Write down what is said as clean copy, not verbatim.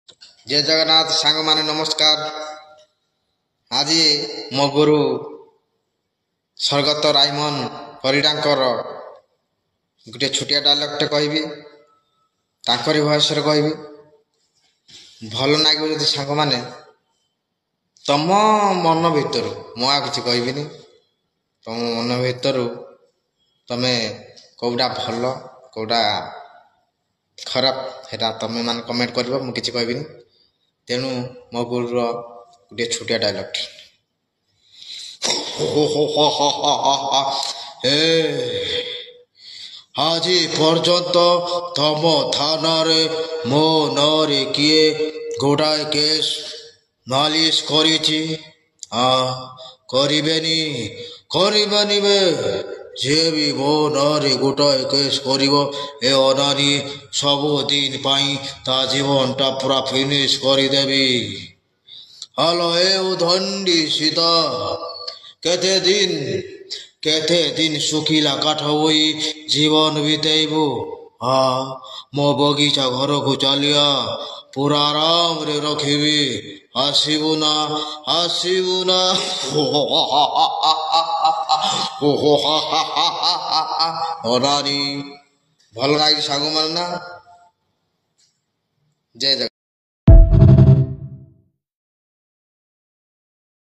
जय जगन्नाथ सांग माने नमस्कार। आज मो गुरु स्वर्गत रायमन परिडांकर गोटे छोटिया डायलॉगटे कहबी तांकरी भॉइस रे कहबी भल नागिबो जदि सांग माने तम मन भीतर मु आ किछि कहबिनी तम मन भीतर तमे कोडा भल कोडा खराब हेटा तमे मान कमेंट करबो मु किछि कहबिनी। तेणु मो गुरु गोटे छोटिया डायलॉग आज पर्यंत तम थाना मो नरे किए गोटाए केस नालिश करिछि करिबेनी बे जे भी मो नरे गोटाए केस करिवो ए अनानी सब दिन पाई ता जीवनटा पूरा फिनिश करदेवी। हलो ए उधंडी सीता केते दिन सुखिला काठ होई जीवन बितेबू। मो बगीचा घर को चलिया पूरा आराम रे रखिबी आसीबू ना अनानी भल लागी सांग मानना। जय जगन्नाथ।